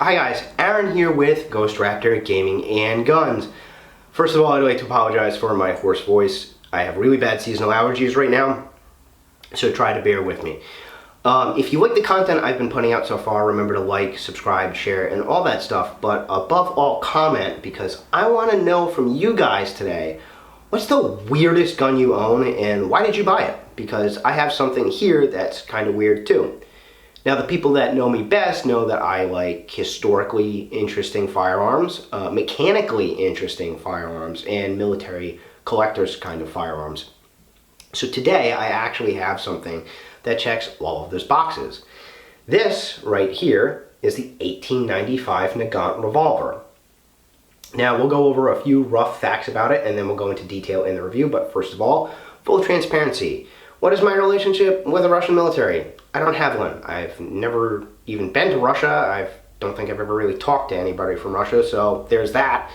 Hi guys, Aaron here with Ghost Raptor Gaming and Guns. First of all, I'd like to apologize for my hoarse voice. I have really bad seasonal allergies right now, so try to bear with me. If you like the content I've been putting out so far, remember to like, subscribe, share, and all that stuff, but above all, comment, because I want to know from you guys today, what's the weirdest gun you own and why did you buy it? Because I have something here that's kind of weird too. Now, the people that know me best know that I like historically interesting firearms, mechanically interesting firearms, and military collectors kind of firearms. So today, I actually have something that checks all of those boxes. This right here is the 1895 Nagant Revolver. Now, we'll go over a few rough facts about it, and then we'll go into detail in the review, but first of all, full transparency. What is my relationship with the Russian military? I don't have one. I've never even been to Russia. I don't think I've ever really talked to anybody from Russia, so there's that.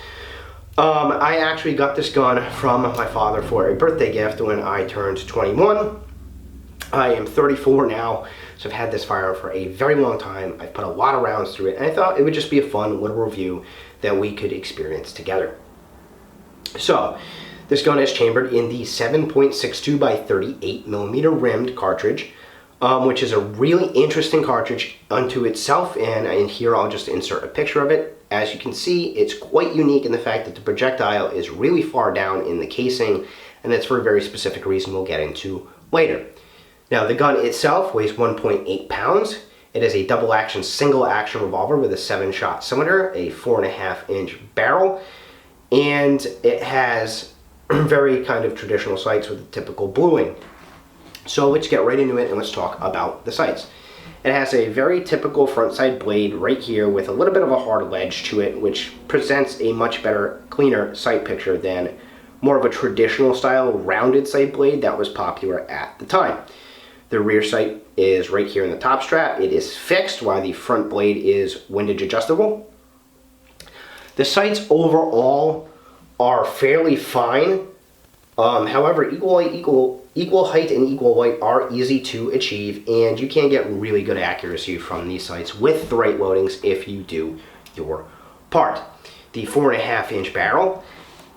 I actually got this gun from my father for a birthday gift when I turned 21. I am 34 now, so I've had this firearm for a very long time. I've put a lot of rounds through it, and I thought it would just be a fun little review that we could experience together. So, this gun is chambered in the 7.62 by 38 millimeter rimmed cartridge, which is a really interesting cartridge unto itself, and in here I'll just insert a picture of it. As you can see, it's quite unique in the fact that the projectile is really far down in the casing, and that's for a very specific reason we'll get into later. Now, the gun itself weighs 1.8 pounds. It is a double action, single action revolver with a 7-shot cylinder, a 4.5-inch barrel, and it has very kind of traditional sights with a typical bluing. So let's get right into it and let's talk about the sights. It has a very typical front side blade right here with a little bit of a hard ledge to it, which presents a much better, cleaner sight picture than more of a traditional style rounded sight blade that was popular at the time. The rear sight is right here in the top strap. It is fixed while the front blade is windage adjustable. The sights overall are fairly fine. However, equal height and equal weight are easy to achieve, and you can get really good accuracy from these sights with the right loadings if you do your part. The 4.5-inch barrel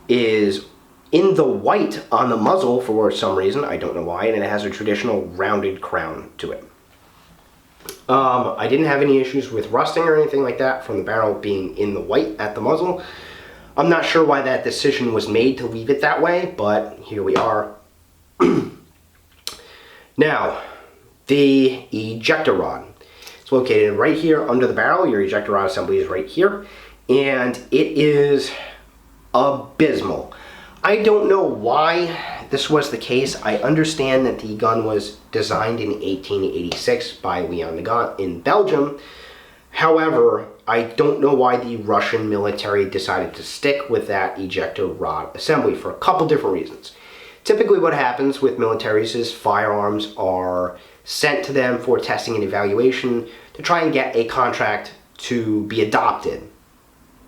is in the white on the muzzle for some reason, I don't know why, and it has a traditional rounded crown to it. I didn't have any issues with rusting or anything like that from the barrel being in the white at the muzzle. I'm not sure why that decision was made to leave it that way, but here we are. Now, the ejector rod. It's located right here under the barrel. Your ejector rod assembly is right here, and it is abysmal. I don't know why this was the case. I understand that the gun was designed in 1886 by Leon Nagant in Belgium. However, I don't know why the Russian military decided to stick with that ejector rod assembly for a couple different reasons. Typically what happens with militaries is firearms are sent to them for testing and evaluation to try and get a contract to be adopted.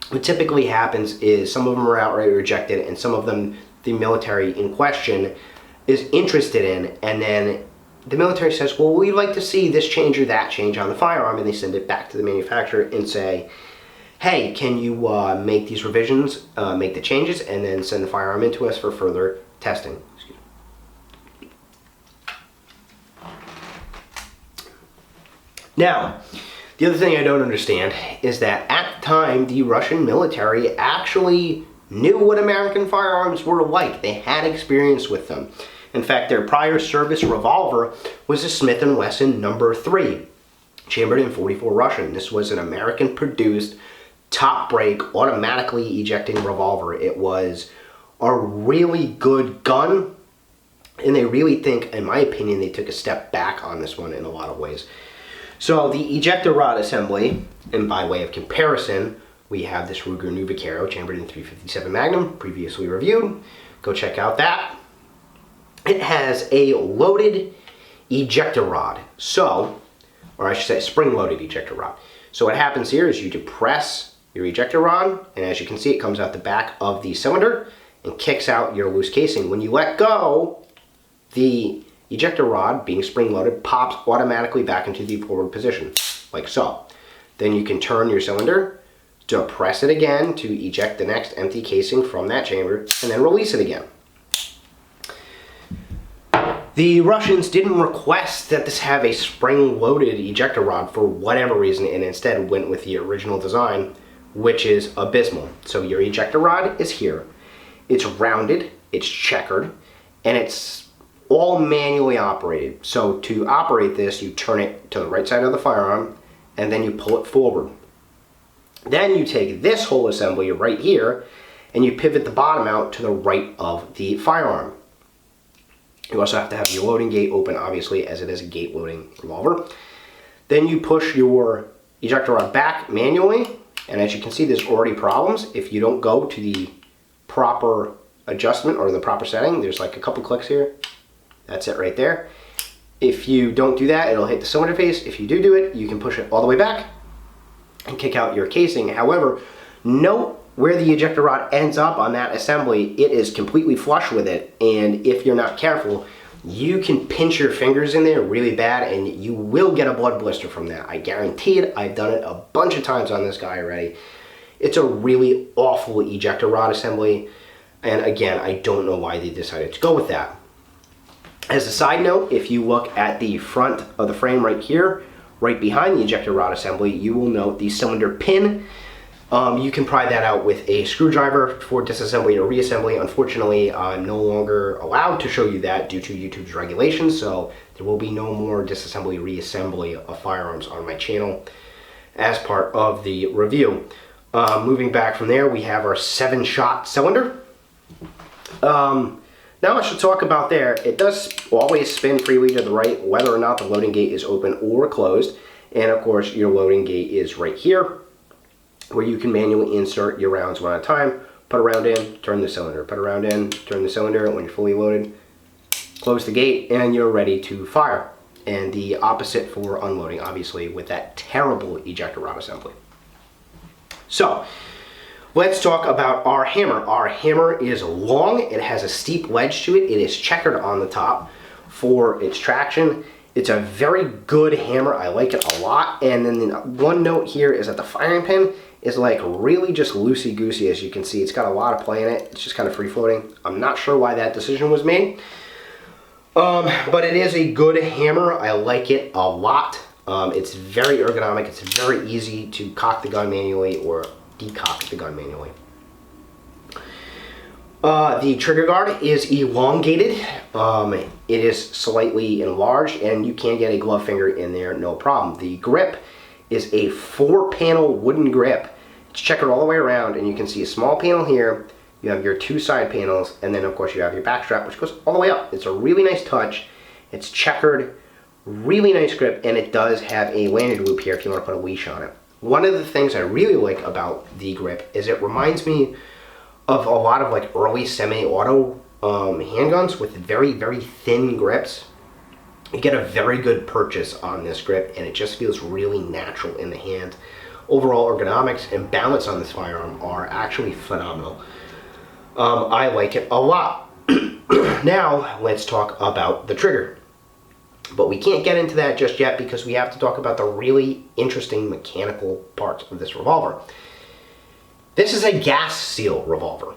What typically happens is some of them are outright rejected, and some of them the military in question is interested in, and then the military says, well, we'd like to see this change or that change on the firearm, and they send it back to the manufacturer and say, hey, can you make these revisions, make the changes, and then send the firearm into us for further testing. Excuse me. Now, the other thing I don't understand is that at the time, the Russian military actually knew what American firearms were like. They had experience with them. In fact, their prior service revolver was a Smith & Wesson No. 3, chambered in .44 Russian. This was an American-produced, top-break, automatically ejecting revolver. It was a really good gun, and they really think, in my opinion, they took a step back on this one in a lot of ways. So the ejector rod assembly, and by way of comparison, we have this Ruger Nuvicero chambered in .357 Magnum, previously reviewed. Go check out that. It has a loaded ejector rod, or I should say spring-loaded ejector rod. So what happens here is you depress your ejector rod, and as you can see, it comes out the back of the cylinder and kicks out your loose casing. When you let go, the ejector rod, being spring-loaded, pops automatically back into the forward position, like so. Then you can turn your cylinder, depress it again to eject the next empty casing from that chamber, and then release it again. The Russians didn't request that this have a spring-loaded ejector rod for whatever reason, and instead went with the original design, which is abysmal. So your ejector rod is here. It's rounded, it's checkered, and it's all manually operated. So to operate this, you turn it to the right side of the firearm, and then you pull it forward. Then you take this whole assembly right here, and you pivot the bottom out to the right of the firearm. You also have to have your loading gate open, obviously, as it is a gate loading revolver. Then you push your ejector rod back manually, and as you can see, there's already problems. If you don't go to the proper adjustment or the proper setting, there's like a couple clicks here. That's it right there. If you don't do that, it'll hit the cylinder face. If you do it, you can push it all the way back and kick out your casing. However, note where the ejector rod ends up on that assembly. It is completely flush with it, and if you're not careful, you can pinch your fingers in there really bad and you will get a blood blister from that. I guarantee it. I've done it a bunch of times on this guy already. It's a really awful ejector rod assembly, and again, I don't know why they decided to go with that. As a side note, if you look at the front of the frame right here, right behind the ejector rod assembly, you will note the cylinder pin. You can pry that out with a screwdriver for disassembly or reassembly. Unfortunately, I'm no longer allowed to show you that due to YouTube's regulations, so there will be no more disassembly, reassembly of firearms on my channel as part of the review. Moving back from there, we have our 7-shot cylinder. Now I should talk about there. It does always spin freely to the right, whether or not the loading gate is open or closed. And of course, your loading gate is right here, where you can manually insert your rounds one at a time. Put a round in, turn the cylinder. Put a round in, turn the cylinder. When you're fully loaded, close the gate, and you're ready to fire. And the opposite for unloading, obviously, with that terrible ejector rod assembly. So, let's talk about our hammer. Our hammer is long. It has a steep ledge to it. It is checkered on the top for its traction. It's a very good hammer. I like it a lot. And then the one note here is that the firing pin is like really just loosey-goosey. As you can see, it's got a lot of play in it. It's just kind of free-floating. I'm not sure why that decision was made. But it is a good hammer. I like it a lot. It's very ergonomic. It's very easy to cock the gun manually or decock the gun manually. The trigger guard is elongated. It is slightly enlarged, and you can get a glove finger in there, no problem. The grip is a 4-panel wooden grip. It's checkered all the way around, and you can see a small panel here. You have your 2 side panels, and then of course you have your back strap, which goes all the way up. It's a really nice touch. It's checkered, really nice grip, and it does have a landing loop here if you want to put a leash on it. One of the things I really like about the grip is it reminds me of a lot of like early semi-auto handguns with very, very thin grips. You get a very good purchase on this grip, and it just feels really natural in the hand. Overall ergonomics and balance on this firearm are actually phenomenal. I like it a lot. Now, let's talk about the trigger. But we can't get into that just yet because we have to talk about the really interesting mechanical parts of this revolver. This is a gas seal revolver.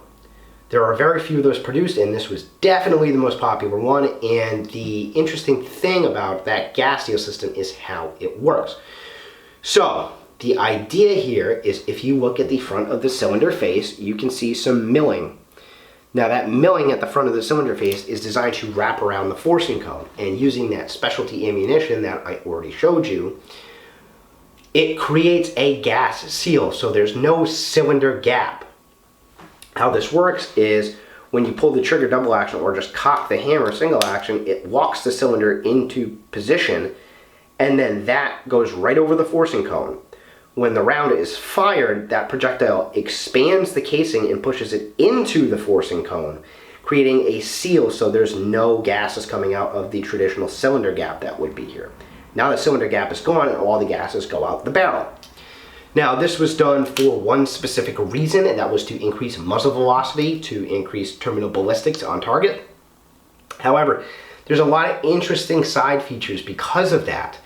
There are very few of those produced, and this was definitely the most popular one. And the interesting thing about that gas seal system is how it works. So, the idea here is if you look at the front of the cylinder face, you can see some milling. Now that milling at the front of the cylinder face is designed to wrap around the forcing cone, and using that specialty ammunition that I already showed you, it creates a gas seal, so there's no cylinder gap. How this works is when you pull the trigger double action or just cock the hammer single action, it locks the cylinder into position, and then that goes right over the forcing cone. When the round is fired, that projectile expands the casing and pushes it into the forcing cone, creating a seal so there's no gases coming out of the traditional cylinder gap that would be here. Now the cylinder gap is gone and all the gases go out the barrel. Now this was done for one specific reason, and that was to increase muzzle velocity, to increase terminal ballistics on target. However, there's a lot of interesting side features because of that.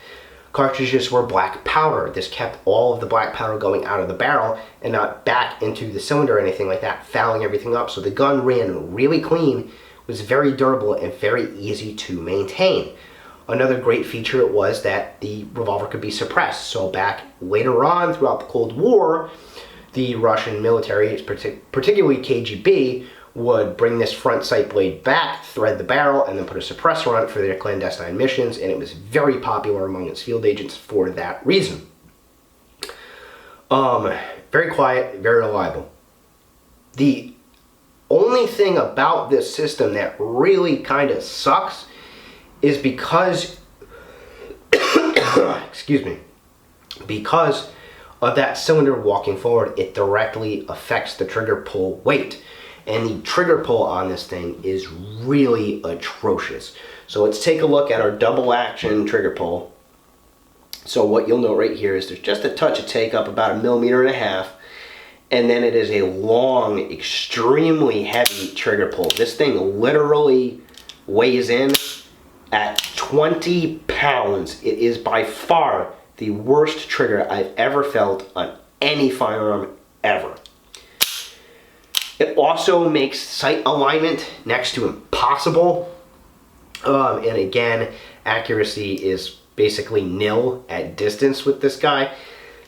cartridges were black powder. This kept all of the black powder going out of the barrel and not back into the cylinder or anything like that, fouling everything up. So the gun ran really clean, was very durable, and very easy to maintain. Another great feature was that the revolver could be suppressed. So back later on throughout the Cold War, the Russian military, particularly KGB, would bring this front sight blade back, thread the barrel, and then put a suppressor on it for their clandestine missions, and it was very popular among its field agents for that reason. Very quiet, very reliable. The only thing about this system that really kind of sucks is because, excuse me, because of that cylinder walking forward, it directly affects the trigger pull weight. And the trigger pull on this thing is really atrocious. So let's take a look at our double action trigger pull. So what you'll note right here is there's just a touch of take up, about 1.5 millimeters, and then it is a long, extremely heavy trigger pull. This thing literally weighs in at 20 pounds. It is by far the worst trigger I've ever felt on any firearm ever. It also makes sight alignment next to impossible. And again, accuracy is basically nil at distance with this guy.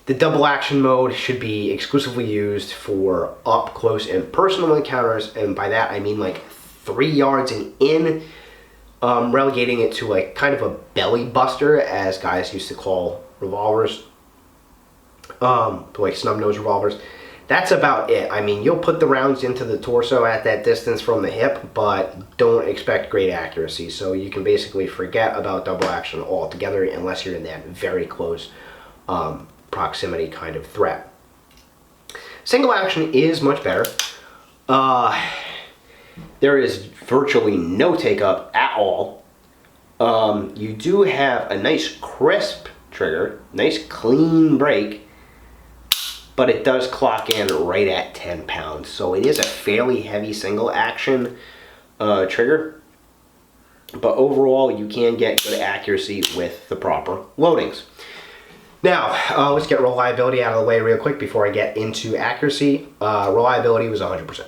The double action mode should be exclusively used for up close and personal encounters, and by that I mean like 3 yards and in, relegating it to like kind of a belly buster, as guys used to call revolvers, like snub nose revolvers. That's about it. I mean, you'll put the rounds into the torso at that distance from the hip, but don't expect great accuracy. So you can basically forget about double action altogether unless you're in that very close proximity kind of threat. Single action is much better. There is virtually no take up at all. You do have a nice crisp trigger, nice clean break, but it does clock in right at 10 pounds. So it is a fairly heavy single action trigger. But overall, you can get good accuracy with the proper loadings. Now, let's get reliability out of the way real quick before I get into accuracy. Reliability was 100%.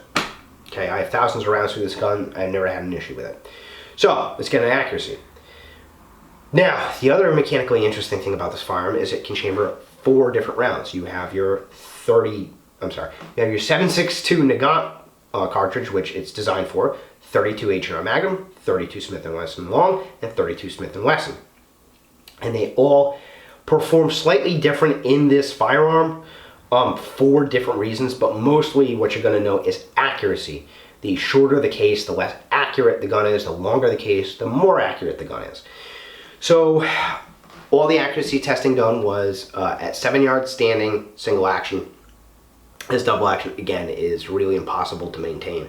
Okay, I have thousands of rounds through this gun. I've never had an issue with it. So, let's get into accuracy. Now, the other mechanically interesting thing about this firearm is it can chamber 4 different rounds. You have your 7.62 Nagant cartridge, which it's designed for, 32 H&R Magnum, 32 Smith & Wesson long, and 32 Smith & Wesson. And they all perform slightly different in this firearm for different reasons, but mostly what you're going to know is accuracy. The shorter the case, the less accurate the gun is. The longer the case, the more accurate the gun is. So all the accuracy testing done was at 7 yards standing, single action. This double action, again, is really impossible to maintain.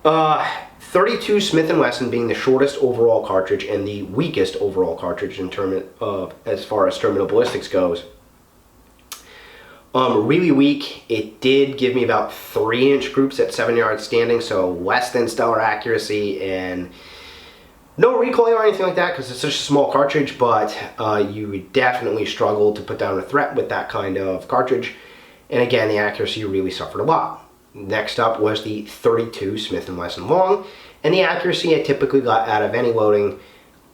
32 Smith & Wesson being the shortest overall cartridge and the weakest overall cartridge in terms of as far as terminal ballistics goes. Really weak. It did give me about 3-inch groups at 7 yards standing, so less than stellar accuracy and no recoil or anything like that because it's such a small cartridge, but you would definitely struggle to put down a threat with that kind of cartridge. And again, the accuracy really suffered a lot. Next up was the 32 Smith & Wesson long, and the accuracy I typically got out of any loading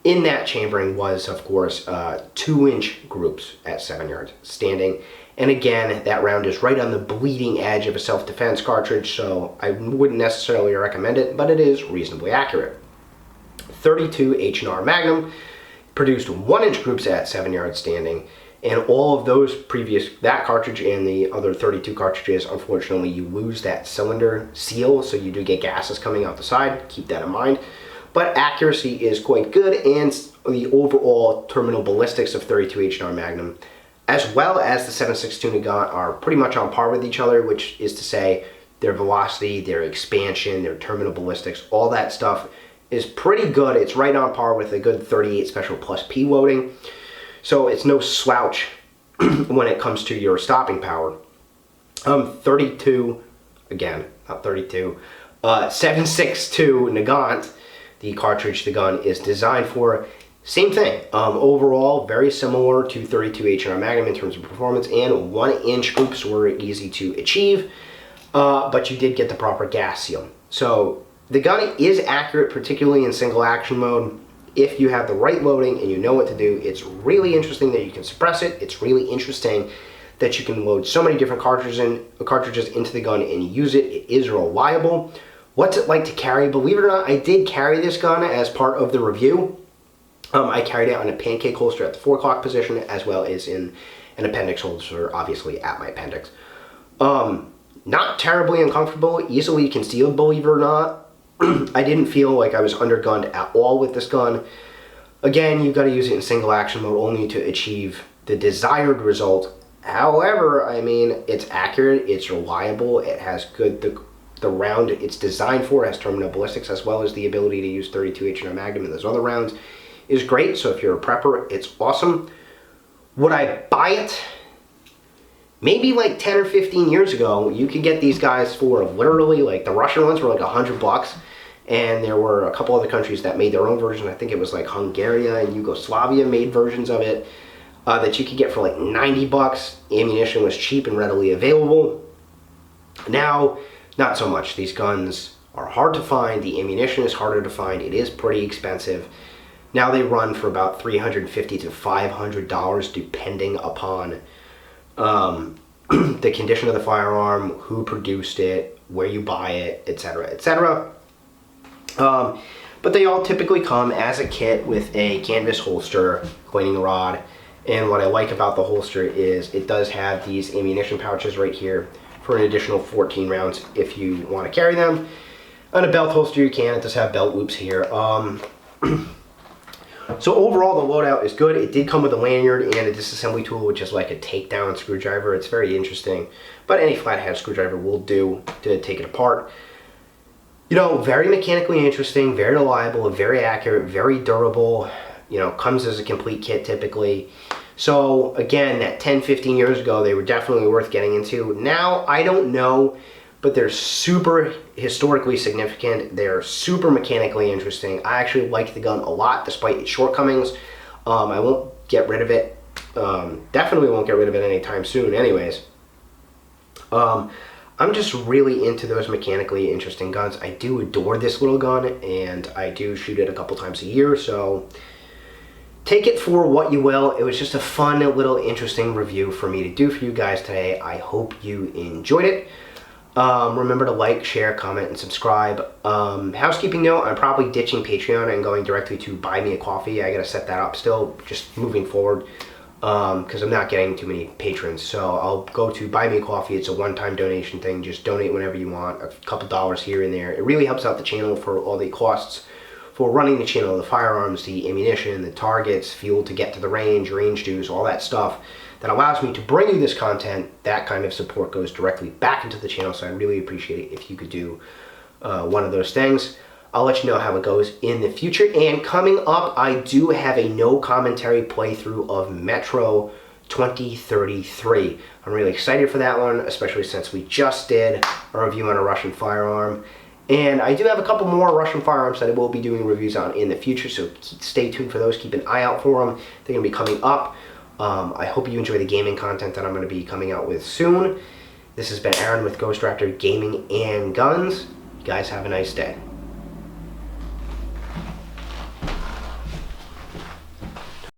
in that chambering was, of course, 2-inch groups at 7 yards standing. And again, that round is right on the bleeding edge of a self-defense cartridge, so I wouldn't necessarily recommend it, but it is reasonably accurate. 32 H&R Magnum produced 1-inch groups at 7 yards standing, and all of those that cartridge and the other 32 cartridges, unfortunately, you lose that cylinder seal, so you do get gases coming out the side. Keep that in mind. But accuracy is quite good, and the overall terminal ballistics of 32 H&R Magnum, as well as the 7.62 Nagant, are pretty much on par with each other, which is to say their velocity, their expansion, their terminal ballistics, all that stuff is pretty good. It's right on par with a good 38 Special Plus P loading. So it's no slouch when it comes to your stopping power. 32, again, not 32, 7.62 Nagant, the cartridge the gun is designed for, Same thing. Overall, very similar to 32 H&R Magnum in terms of performance, and 1-inch scoops were easy to achieve, but you did get the proper gas seal. So the gun is accurate, particularly in single action mode. If you have the right loading and you know what to do, it's really interesting that you can suppress it. It's really interesting that you can load so many different cartridges into the gun and use it. It is reliable. What's it like to carry? Believe it or not, I did carry this gun as part of the review. I carried it on a pancake holster at the 4 o'clock position, as well as in an appendix holster, obviously at my appendix. Not terribly uncomfortable, easily concealed, believe it or not. I didn't feel like I was undergunned at all with this gun. Again, you've got to use it in single action mode only to achieve the desired result. However, I mean, it's accurate, it's reliable, it has good, the round it's designed for has terminal ballistics, as well as the ability to use 32 H&R Magnum and those other rounds is great. So if you're a prepper, it's awesome. Would I buy it? Maybe like 10 or 15 years ago, you could get these guys for literally, like the Russian ones were like $100, and there were a couple other countries that made their own version. I think it was like Hungary and Yugoslavia made versions of it that you could get for like $90. Ammunition was cheap and readily available. Now, not so much. These guns are hard to find. The ammunition is harder to find. It is pretty expensive. Now they run for about $350 to $500 depending upon the condition of the firearm, who produced it, where you buy it, etc., etc. But they all typically come as a kit with a canvas holster, cleaning rod, and what I like about the holster is it does have these ammunition pouches right here for an additional 14 rounds if you want to carry them. On a belt holster you can, it does have belt loops here. So overall, the loadout is good. It did come with a lanyard and a disassembly tool, which is like a takedown screwdriver. It's very interesting, but any flathead screwdriver will do to take it apart. You know, very mechanically interesting, very reliable, very accurate, very durable. You know, comes as a complete kit typically. So again, that 10, 15 years ago, they were definitely worth getting into. Now, I don't know, but they're super historically significant. They're super mechanically interesting. I actually like the gun a lot, despite its shortcomings. I won't get rid of it. Definitely won't get rid of it anytime soon anyways. I'm just really into those mechanically interesting guns. I do adore this little gun, and I do shoot it a couple times a year, so take it for what you will. It was just a fun, little, interesting review for me to do for you guys today. I hope you enjoyed it. Remember to like, share, comment, and subscribe. Housekeeping note, I'm probably ditching Patreon and going directly to Buy Me a Coffee. I gotta set that up still, just moving forward, because I'm not getting too many patrons. So I'll go to Buy Me a Coffee. It's a one-time donation thing. Just donate whenever you want, a couple dollars here and there. It really helps out the channel for all the costs for running the channel, the firearms, the ammunition, the targets, fuel to get to the range dues, all that stuff that allows me to bring you this content. That kind of support goes directly back into the channel, so I really appreciate it if you could do one of those things. I'll let you know how it goes in the future. And coming up, I do have a no commentary playthrough of Metro 2033. I'm really excited for that one, especially since we just did a review on a Russian firearm. And I do have a couple more Russian firearms that I will be doing reviews on in the future, so stay tuned for those. Keep an eye out for them. They're going to be coming up. I hope you enjoy the gaming content that I'm going to be coming out with soon. This has been Aaron with Ghost Raptor Gaming and Guns. You guys have a nice day.